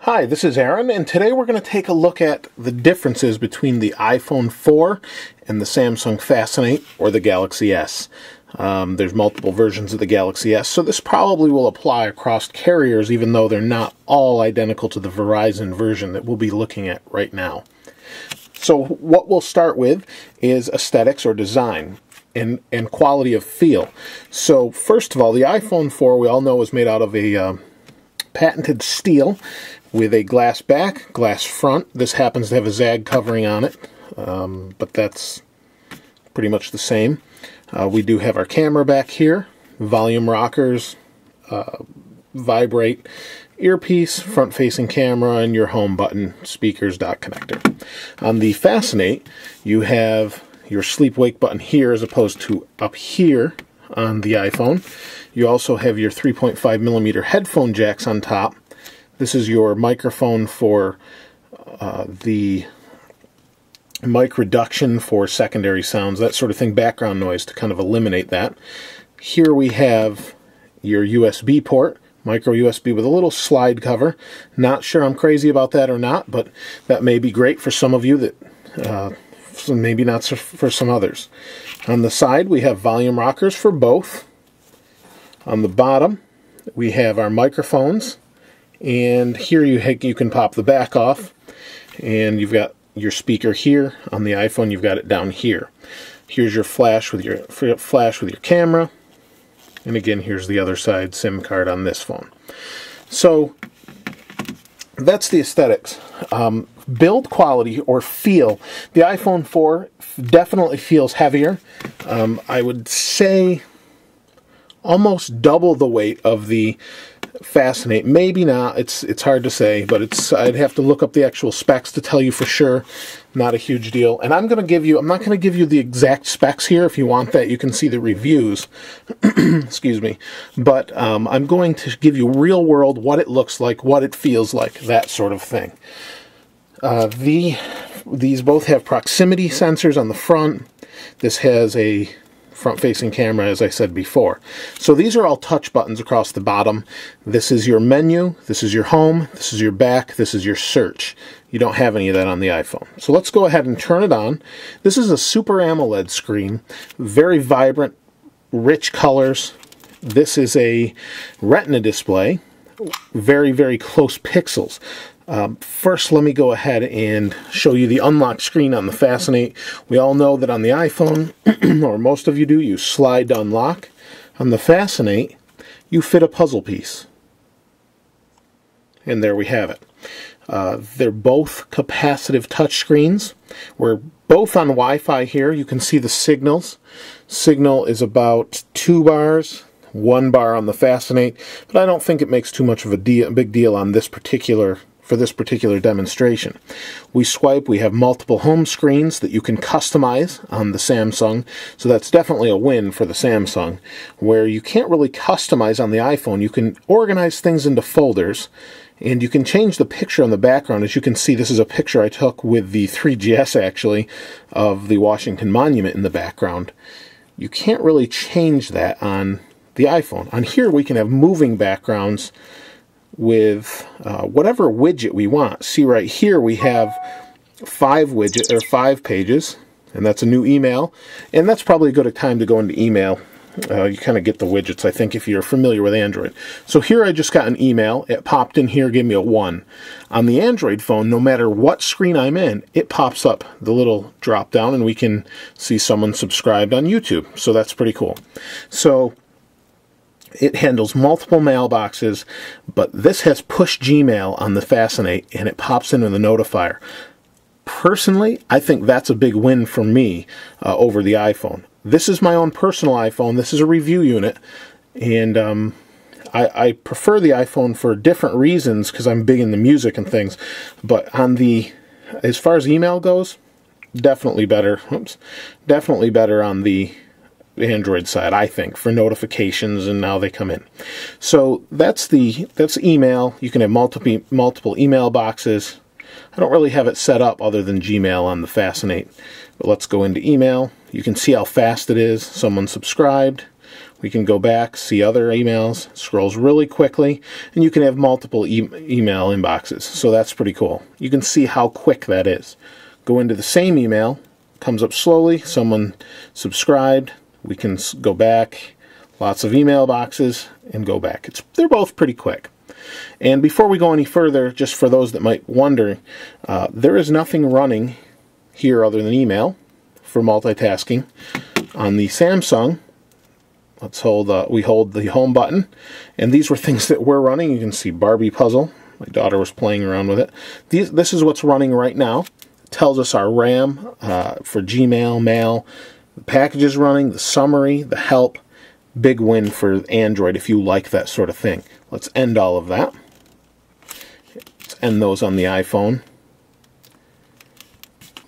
Hi, this is Aaron, and today we're going to take a look at the differences between the iPhone 4 and the Samsung Fascinate or the Galaxy S. There's multiple versions of the Galaxy S, so this probably will apply across carriers, even though they're not all identical to the Verizon version that we'll be looking at right now. So what we'll start with is aesthetics or design and quality of feel. So first of all, the iPhone 4 we all know is made out of a patented steel with a glass back, glass front. This happens to have a zag covering on it, but that's pretty much the same. We do have our camera back here, volume rockers, vibrate earpiece, front-facing camera, and your home button, speakers, dock connector. On the Fascinate, you have your sleep-wake button here as opposed to up here on the iPhone. You also have your 3.5mm headphone jacks on top. This is your microphone for the mic reduction for secondary sounds, that sort of thing, background noise to kind of eliminate that. Here we have your USB port, micro USB with a little slide cover. Not sure I'm crazy about that or not, but that may be great for some of you, that maybe not for some others. On the side we have volume rockers for both. On the bottom we have our microphones, and here you can pop the back off, and you've got your speaker here. On the iPhone you've got it down here. Here's your flash with your camera, and again here's the other side, SIM card on this phone. So that's the aesthetics. Build quality or feel, the iPhone 4 definitely feels heavier. I would say almost double the weight of the Fascinate. Maybe not, it's hard to say, but I'd have to look up the actual specs to tell you for sure. Not a huge deal. And I'm not going to give you the exact specs here. If you want that, you can see the reviews. Excuse me. But I'm going to give you real world, what it looks like, what it feels like, that sort of thing. These both have proximity sensors on the front. This has a front-facing camera, as I said before. So these are all touch buttons across the bottom. This is your menu, this is your home, this is your back, this is your search. You don't have any of that on the iPhone. So let's go ahead and turn it on. This is a Super AMOLED screen, very vibrant, rich colors. This is a Retina display, very, very close pixels. First, let me go ahead and show you the unlock screen on the Fascinate. We all know that on the iPhone, or most of you do, you slide to unlock. On the Fascinate, you fit a puzzle piece. And there we have it. They're both capacitive touchscreens. We're both on Wi-Fi here. You can see the signals. Signal is about 2 bars. 1 bar on the Fascinate, but I don't think it makes too much of a big deal on this for this particular demonstration. We swipe, we have multiple home screens that you can customize on the Samsung, so that's definitely a win for the Samsung, where you can't really customize on the iPhone. You can organize things into folders, and you can change the picture on the background. As you can see, this is a picture I took with the 3GS actually, of the Washington Monument in the background. You can't really change that on the iPhone. On here we can have moving backgrounds with whatever widget we want. See right here we have 5 pages, and that's a new email, and that's probably a good time to go into email. You kind of get the widgets, I think, if you're familiar with Android. So here I just got an email. It popped in here, gave me a 1. On the Android phone, no matter what screen I'm in, it pops up the little drop down, and we can see someone subscribed on YouTube. So that's pretty cool. So it handles multiple mailboxes, but this has push Gmail on the Fascinate, and it pops in with a notifier. Personally, I think that's a big win for me over the iPhone. This is my own personal iPhone. This is a review unit, and I prefer the iPhone for different reasons because I'm big into music and things. But as far as email goes, definitely better. Definitely better on the Android side, I think, for notifications and how they come in. So that's email. You can have multiple email boxes. I don't really have it set up other than Gmail on the Fascinate. But let's go into email. You can see how fast it is. Someone subscribed. We can go back, see other emails, scrolls really quickly, and you can have multiple email inboxes. So that's pretty cool. You can see how quick that is. Go into the same email, comes up slowly, someone subscribed, we can go back, lots of email boxes, and go back. They're both pretty quick. And before we go any further, just for those that might wonder, there is nothing running here other than email for multitasking. On the Samsung, we hold the home button, and these were things that were running. You can see Barbie puzzle. My daughter was playing around with it. This is what's running right now. It tells us our RAM for Gmail, mail, the packages running, the summary, the help. Big win for Android if you like that sort of thing. Let's end all of that. Let's end those on the iPhone.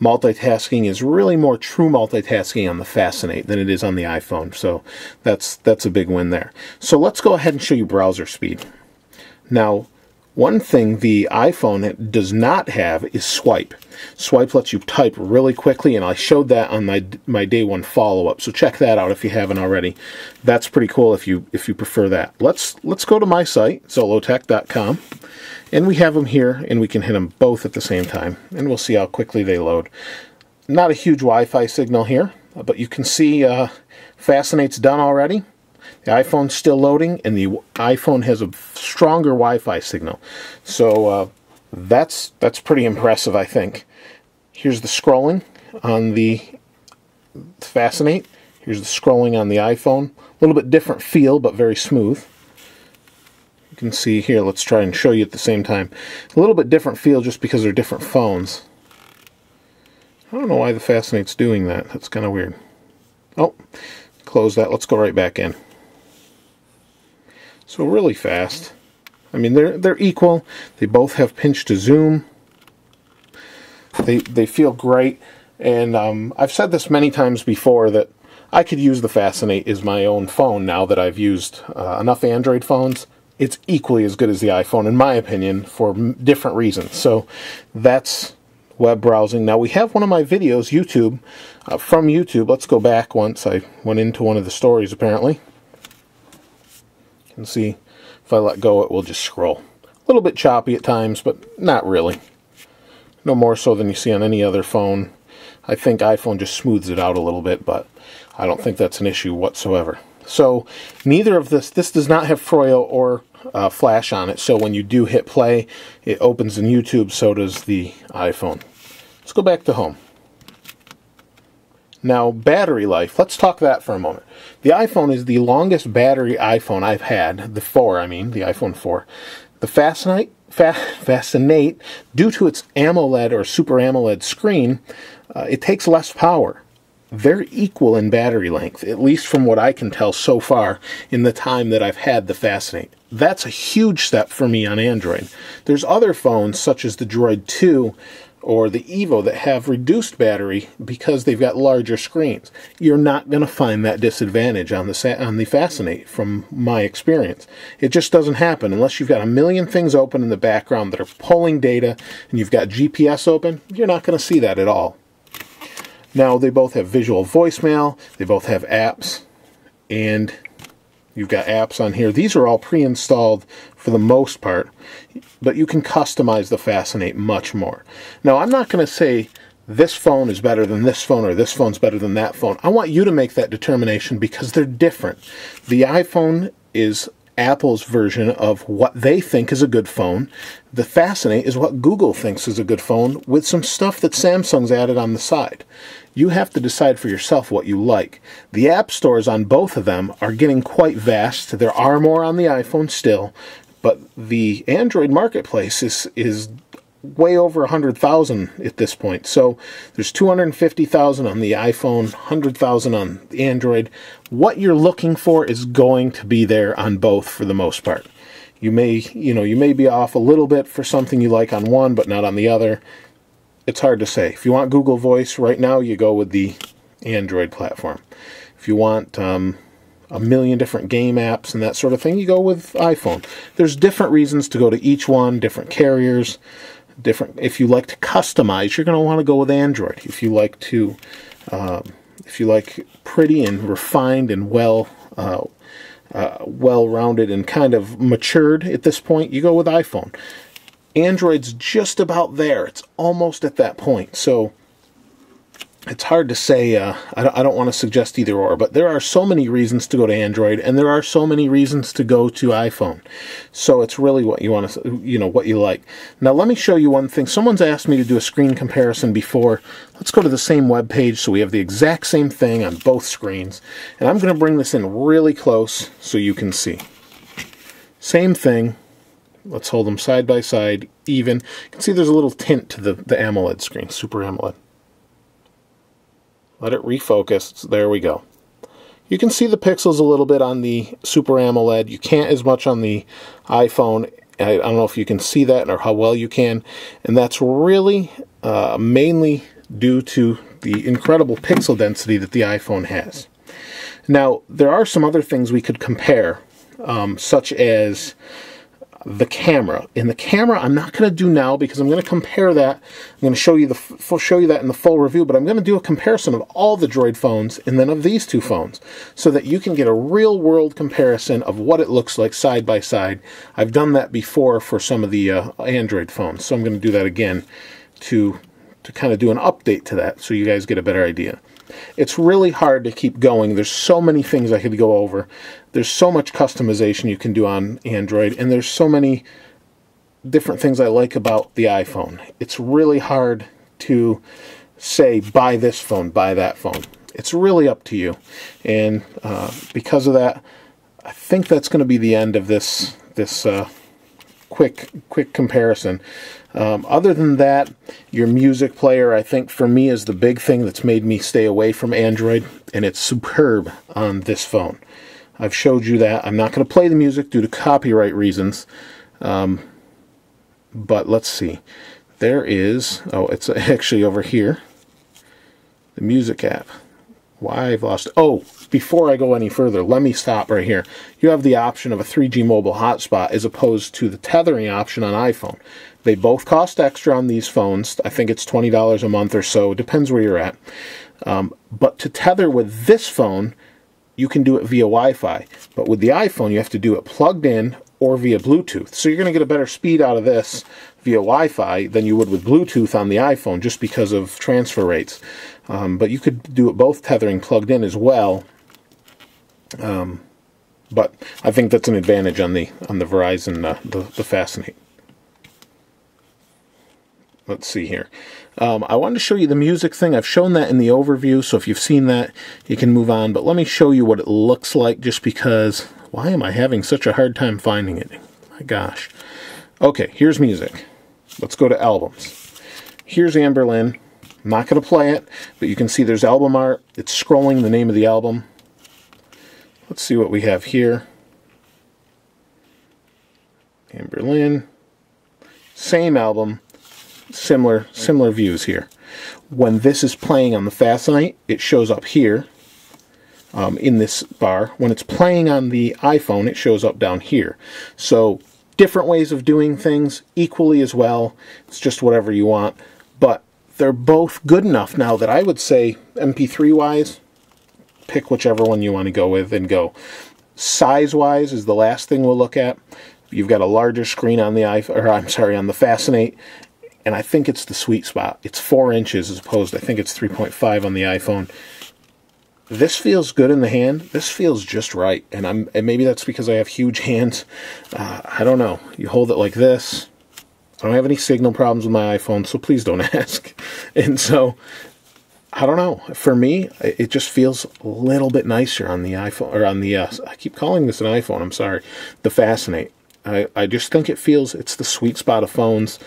Multitasking is really more true multitasking on the Fascinate than it is on the iPhone, so that's a big win there. So let's go ahead and show you browser speed. Now, one thing the iPhone does not have is swipe. Swipe lets you type really quickly, and I showed that on my day one follow-up, so check that out if you haven't already. That's pretty cool if you prefer that. Let's go to my site, Zolotech.com. And we have them here, and we can hit them both at the same time, and we'll see how quickly they load. Not a huge Wi-Fi signal here, but you can see Fascinate's done already. The iPhone's still loading, and the iPhone has a stronger Wi-Fi signal. So that's pretty impressive, I think. Here's the scrolling on the Fascinate. Here's the scrolling on the iPhone. A little bit different feel, but very smooth. You can see here, let's try and show you at the same time. A little bit different feel just because they're different phones. I don't know why the Fascinate's doing that. That's kind of weird. Oh, close that. Let's go right back in. So really fast. I mean, they're equal. They both have pinch to zoom. They feel great. And I've said this many times before that I could use the Fascinate as my own phone now that I've used enough Android phones. It's equally as good as the iPhone, in my opinion, for different reasons. So that's web browsing. Now we have one of my videos, YouTube, from YouTube. Let's go back once. I went into one of the stories, apparently. You can see if I let go, it will just scroll. A little bit choppy at times, but not really. No more so than you see on any other phone. I think iPhone just smooths it out a little bit, but I don't think that's an issue whatsoever. So neither of this does not have Froyo or Flash on it, so when you do hit play, it opens in YouTube, so does the iPhone. Let's go back to home. Now, battery life, let's talk that for a moment. The iPhone is the longest battery iPhone I've had, the iPhone 4. The Fascinate, due to its AMOLED or Super AMOLED screen, it takes less power. They're equal in battery length, at least from what I can tell so far in the time that I've had the Fascinate. That's a huge step for me on Android. There's other phones, such as the Droid 2 or the Evo, that have reduced battery because they've got larger screens. You're not going to find that disadvantage on the Fascinate, from my experience. It just doesn't happen unless you've got a million things open in the background that are pulling data and you've got GPS open. You're not going to see that at all. Now, they both have visual voicemail, they both have apps, and you've got apps on here. These are all pre-installed for the most part, but you can customize the Fascinate much more. Now, I'm not going to say this phone is better than this phone or this phone's better than that phone. I want you to make that determination because they're different. The iPhone is Apple's version of what they think is a good phone. The Fascinate is what Google thinks is a good phone, with some stuff that Samsung's added on the side. You have to decide for yourself what you like. The app stores on both of them are getting quite vast. There are more on the iPhone still, but the Android marketplace is way over 100,000 at this point. So there's 250,000 on the iPhone, 100,000 on the Android. What you're looking for is going to be there on both for the most part. You may be off a little bit for something you like on one, but not on the other. It's hard to say. If you want Google Voice right now, you go with the Android platform. If you want a million different game apps and that sort of thing, you go with iPhone. There's different reasons to go to each one, different carriers, different. If you like to customize, you're going to want to go with Android. If you like pretty and refined and well well-rounded and kind of matured at this point, you go with iPhone. Android's just about there. It's almost at that point. So it's hard to say. I don't want to suggest either or, but there are so many reasons to go to Android, and there are so many reasons to go to iPhone. So it's really what you want to, what you like. Now let me show you one thing. Someone's asked me to do a screen comparison before. Let's go to the same web page so we have the exact same thing on both screens. And I'm going to bring this in really close so you can see. Same thing. Let's hold them side by side, even. You can see there's a little tint to the AMOLED screen, Super AMOLED. Let it refocus. There we go. You can see the pixels a little bit on the Super AMOLED. You can't as much on the iPhone. I don't know if you can see that or how well you can. And that's really mainly due to the incredible pixel density that the iPhone has. Now, there are some other things we could compare, such as the camera. In the camera, I'm not going to do now because I'm going to compare that. I'm going to show you that in the full review, but I'm going to do a comparison of all the Droid phones and then of these two phones so that you can get a real-world comparison of what it looks like side by side. I've done that before for some of the Android phones, so I'm going to do that again to kind of do an update to that so you guys get a better idea. It's really hard to keep going. There's so many things I could go over. There's so much customization you can do on Android, and there's so many different things I like about the iPhone. It's really hard to say, buy this phone, buy that phone. It's really up to you. And because of that, I think that's going to be the end of this quick comparison. Other than that, your music player, I think for me, is the big thing that's made me stay away from Android, and it's superb on this phone. I've showed you that. I'm not going to play the music due to copyright reasons, but let's see. There is, it's actually over here, the music app. Why I've lost, before I go any further, let me stop right here. You have the option of a 3G mobile hotspot as opposed to the tethering option on iPhone. They both cost extra on these phones. I think it's $20 a month or so. It depends where you're at. But to tether with this phone, you can do it via Wi-Fi. But with the iPhone, you have to do it plugged in or via Bluetooth. So you're going to get a better speed out of this via Wi-Fi than you would with Bluetooth on the iPhone just because of transfer rates. But you could do it both tethering plugged in as well. But I think that's an advantage on the Verizon, the Fascinate. Let's see here. I wanted to show you the music thing. I've shown that in the overview, so if you've seen that, you can move on. But let me show you what it looks like just because, why am I having such a hard time finding it? My gosh. Okay, here's music. Let's go to albums. Here's Amberlynn. I'm not going to play it, but you can see there's album art. It's scrolling the name of the album. Let's see what we have here. Amberlynn. Same album. Similar views here. When this is playing on the Fascinate, it shows up here in this bar. When it's playing on the iPhone, it shows up down here. So different ways of doing things, equally as well. It's just whatever you want. But they're both good enough now that I would say MP3-wise, pick whichever one you want to go with and go. Size-wise is the last thing we'll look at. You've got a larger screen on the on the Fascinate. And I think it's the sweet spot. It's 4 inches as opposed to, I think it's 3.5 on the iPhone. This feels good in the hand. This feels just right. And maybe that's because I have huge hands. I don't know. You hold it like this. I don't have any signal problems with my iPhone, so please don't ask. And so, I don't know. For me, it just feels a little bit nicer on the iPhone, or on the, I keep calling this an iPhone, I'm sorry, the Fascinate. I just think it's the sweet spot of phones.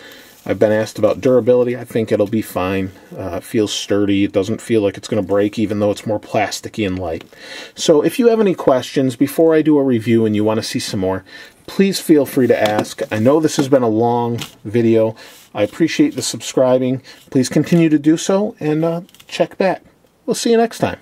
I've been asked about durability. I think it'll be fine. It feels sturdy. It doesn't feel like it's going to break, even though it's more plasticky and light. So if you have any questions before I do a review and you want to see some more, please feel free to ask. I know this has been a long video. I appreciate the subscribing. Please continue to do so and check back. We'll see you next time.